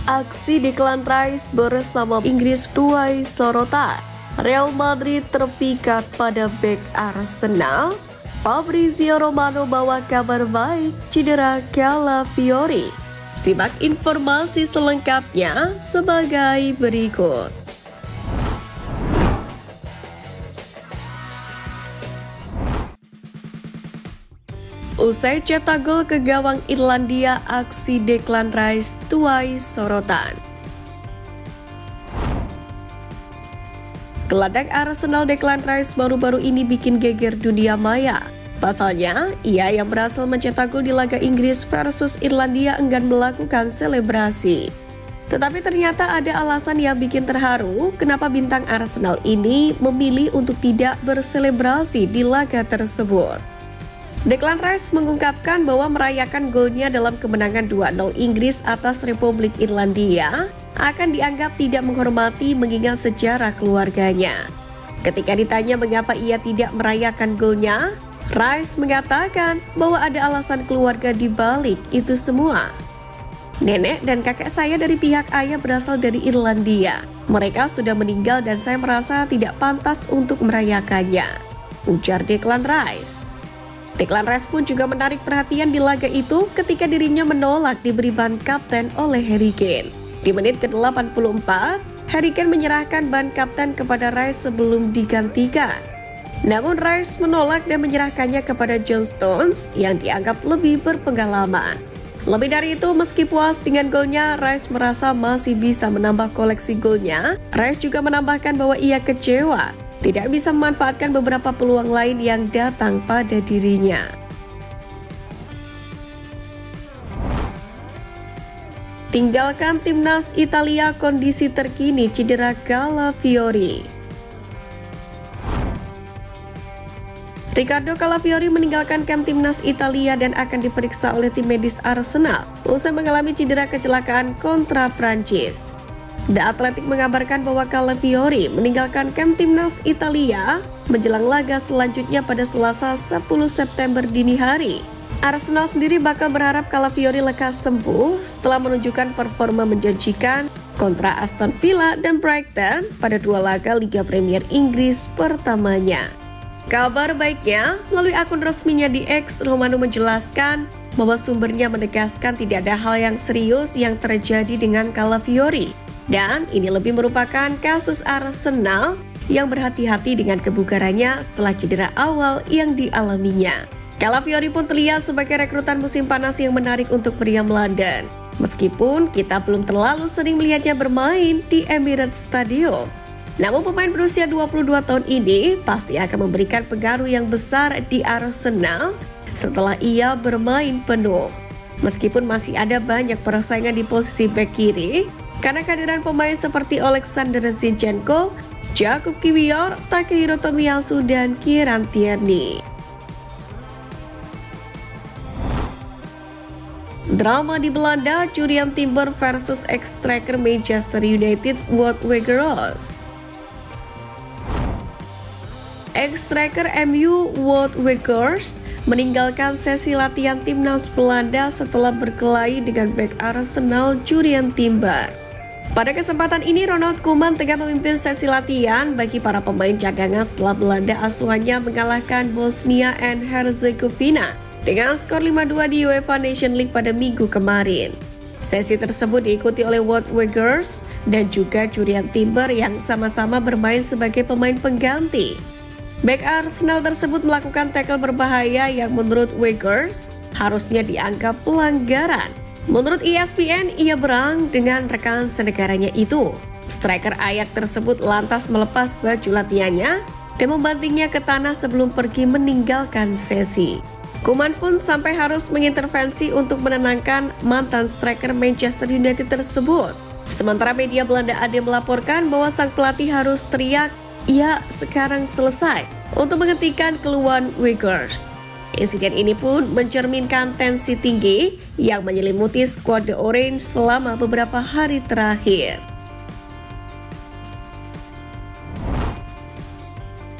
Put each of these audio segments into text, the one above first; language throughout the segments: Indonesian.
Aksi Declan Rice bersama Inggris tuai sorotan. Real Madrid terpikat pada bek Arsenal. Fabrizio Romano bawa kabar baik cedera Calafiori. Simak informasi selengkapnya sebagai berikut. Usai cetak gol ke gawang Irlandia, aksi Declan Rice tuai sorotan. Gelandang Arsenal Declan Rice baru-baru ini bikin geger dunia maya. Pasalnya, ia yang berhasil mencetak gol di laga Inggris versus Irlandia enggan melakukan selebrasi. Tetapi ternyata ada alasan yang bikin terharu kenapa bintang Arsenal ini memilih untuk tidak berselebrasi di laga tersebut. Declan Rice mengungkapkan bahwa merayakan golnya dalam kemenangan 2-0 Inggris atas Republik Irlandia akan dianggap tidak menghormati mengingat sejarah keluarganya. Ketika ditanya mengapa ia tidak merayakan golnya, Rice mengatakan bahwa ada alasan keluarga di balik itu semua. Nenek dan kakek saya dari pihak ayah berasal dari Irlandia. Mereka sudah meninggal dan saya merasa tidak pantas untuk merayakannya, ujar Declan Rice. Declan Rice pun juga menarik perhatian di laga itu ketika dirinya menolak diberi ban kapten oleh Harry Kane. Di menit ke-84, Harry Kane menyerahkan ban kapten kepada Rice sebelum digantikan. Namun Rice menolak dan menyerahkannya kepada John Stones yang dianggap lebih berpengalaman. Lebih dari itu, meski puas dengan golnya, Rice merasa masih bisa menambah koleksi golnya. Rice juga menambahkan bahwa ia kecewa tidak bisa memanfaatkan beberapa peluang lain yang datang pada dirinya. Tinggalkan timnas Italia, kondisi terkini cedera Calafiori. Riccardo Calafiori meninggalkan kamp timnas Italia dan akan diperiksa oleh tim medis Arsenal usai mengalami cedera kecelakaan kontra Prancis. The Athletic mengabarkan bahwa Calafiori meninggalkan kamp timnas Italia menjelang laga selanjutnya pada Selasa 10 September dini hari. Arsenal sendiri bakal berharap Calafiori lekas sembuh setelah menunjukkan performa menjanjikan kontra Aston Villa dan Brighton pada dua laga Liga Premier Inggris pertamanya. Kabar baiknya, melalui akun resminya di X, Romano menjelaskan bahwa sumbernya menegaskan tidak ada hal yang serius yang terjadi dengan Calafiori. Dan ini lebih merupakan kasus Arsenal yang berhati-hati dengan kebugarannya setelah cedera awal yang dialaminya. Calafiori pun terlihat sebagai rekrutan musim panas yang menarik untuk pria London. Meskipun kita belum terlalu sering melihatnya bermain di Emirates Stadium. Namun pemain berusia 22 tahun ini pasti akan memberikan pengaruh yang besar di Arsenal setelah ia bermain penuh. Meskipun masih ada banyak persaingan di posisi bek kiri, karena kehadiran pemain seperti Alexander Zinchenko, Jakub Kiwior, Takehiro Tomiyasu, dan Kieran Tierney. Drama di Belanda, Jurriën Timber versus ex-striker Manchester United Wout Weghorst. Ex-striker MU Wout Weghorst meninggalkan sesi latihan timnas Belanda setelah berkelahi dengan bek Arsenal Jurriën Timber. Pada kesempatan ini, Ronald Koeman tengah memimpin sesi latihan bagi para pemain cadangan setelah Belanda asuhannya mengalahkan Bosnia and Herzegovina dengan skor 5-2 di UEFA Nation League pada minggu kemarin. Sesi tersebut diikuti oleh Wout Weghorst dan juga Jurriën Timber yang sama-sama bermain sebagai pemain pengganti. Bek Arsenal tersebut melakukan tackle berbahaya yang menurut Weghorst harusnya dianggap pelanggaran. Menurut ESPN, ia berang dengan rekan senegaranya itu. Striker Ajax tersebut lantas melepas baju latihannya dan membantingnya ke tanah sebelum pergi meninggalkan sesi. Koeman pun sampai harus mengintervensi untuk menenangkan mantan striker Manchester United tersebut. Sementara media Belanda AD melaporkan bahwa sang pelatih harus teriak, "Ya, sekarang selesai," untuk menghentikan keluhan Weghorst. Insiden ini pun mencerminkan tensi tinggi yang menyelimuti skuad The Orange selama beberapa hari terakhir.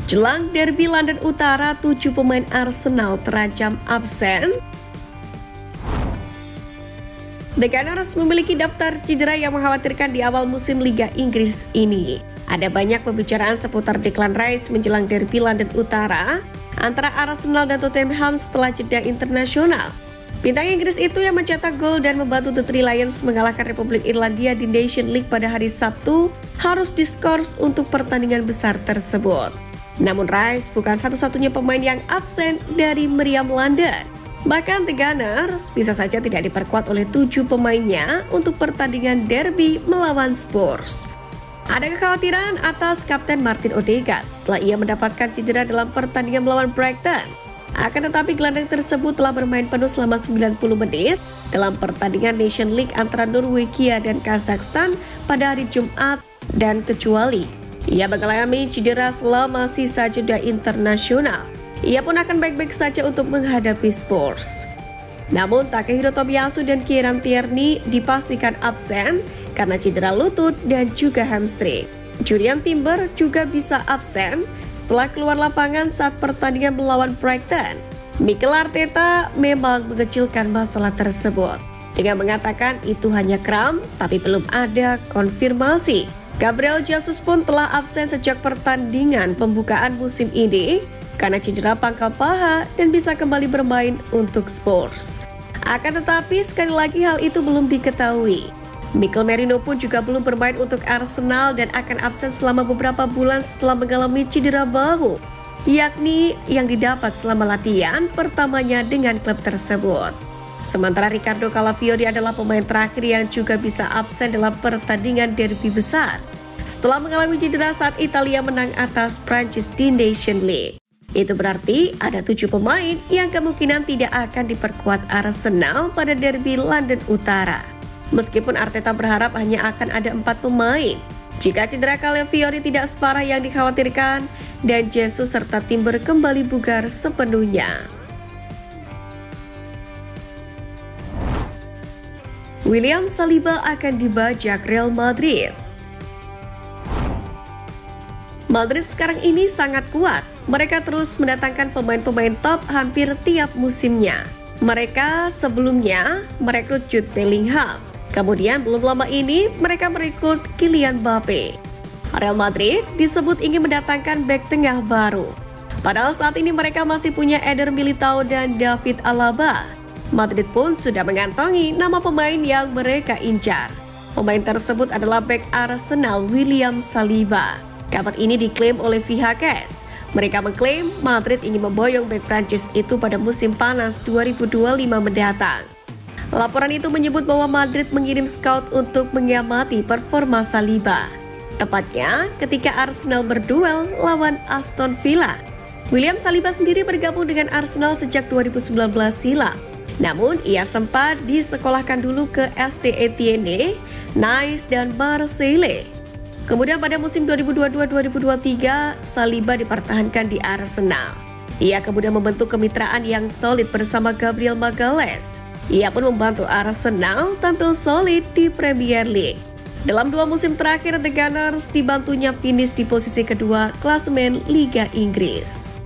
Jelang derby London Utara, 7 pemain Arsenal terancam absen. The Gunners memiliki daftar cedera yang mengkhawatirkan di awal musim Liga Inggris ini. Ada banyak pembicaraan seputar Declan Rice menjelang derby London Utara antara Arsenal dan Tottenham setelah jeda internasional. Bintang Inggris itu yang mencetak gol dan membantu The Three Lions mengalahkan Republik Irlandia di Nation League pada hari Sabtu harus diskors untuk pertandingan besar tersebut. Namun Rice bukan satu-satunya pemain yang absen dari meriam London. Bahkan The Gunners bisa saja tidak diperkuat oleh 7 pemainnya untuk pertandingan derby melawan Spurs. Ada kekhawatiran atas Kapten Martin Odegaard setelah ia mendapatkan cedera dalam pertandingan melawan Brighton. Akan tetapi gelandang tersebut telah bermain penuh selama 90 menit dalam pertandingan Nation League antara Norwegia dan Kazakhstan pada hari Jumat dan kecuali ia mengalami cedera selama sisa jeda internasional, ia pun akan baik-baik saja untuk menghadapi Spurs. Namun Takehiro Tomiyasu dan Kieran Tierney dipastikan absen karena cedera lutut dan juga hamstring. Jurriën Timber juga bisa absen setelah keluar lapangan saat pertandingan melawan Brighton. Mikel Arteta memang mengecilkan masalah tersebut dengan mengatakan itu hanya kram, tapi belum ada konfirmasi. Gabriel Jesus pun telah absen sejak pertandingan pembukaan musim ini karena cedera pangkal paha dan bisa kembali bermain untuk Spurs. Akan tetapi sekali lagi hal itu belum diketahui. Mikel Merino pun juga belum bermain untuk Arsenal dan akan absen selama beberapa bulan setelah mengalami cedera bahu, yakni yang didapat selama latihan pertamanya dengan klub tersebut. Sementara Ricardo Calafiori adalah pemain terakhir yang juga bisa absen dalam pertandingan derby besar setelah mengalami cedera saat Italia menang atas Prancis di Nation League. Itu berarti ada 7 pemain yang kemungkinan tidak akan diperkuat Arsenal pada derby London Utara. Meskipun Arteta berharap hanya akan ada 4 pemain jika cedera Calafiori tidak separah yang dikhawatirkan dan Jesus serta Timber kembali bugar sepenuhnya. William Saliba akan dibajak Real Madrid. Madrid sekarang ini sangat kuat. Mereka terus mendatangkan pemain-pemain top hampir tiap musimnya. Mereka sebelumnya merekrut Jude Bellingham. Kemudian belum lama ini mereka merekrut Kylian Mbappe. Real Madrid disebut ingin mendatangkan bek tengah baru. Padahal saat ini mereka masih punya Eder Militao dan David Alaba. Madrid pun sudah mengantongi nama pemain yang mereka incar. Pemain tersebut adalah bek Arsenal William Saliba. Kabar ini diklaim oleh pihak AS. Mereka mengklaim Madrid ingin memboyong bek Prancis itu pada musim panas 2025 mendatang. Laporan itu menyebut bahwa Madrid mengirim scout untuk mengamati performa Saliba. Tepatnya ketika Arsenal berduel lawan Aston Villa. William Saliba sendiri bergabung dengan Arsenal sejak 2019 silam. Namun ia sempat disekolahkan dulu ke ST Etienne, Nice dan Marseille. Kemudian pada musim 2022-2023, Saliba dipertahankan di Arsenal. Ia kemudian membentuk kemitraan yang solid bersama Gabriel Magalhaes. Ia pun membantu Arsenal tampil solid di Premier League. Dalam 2 musim terakhir, The Gunners dibantunya finish di posisi kedua klasemen Liga Inggris.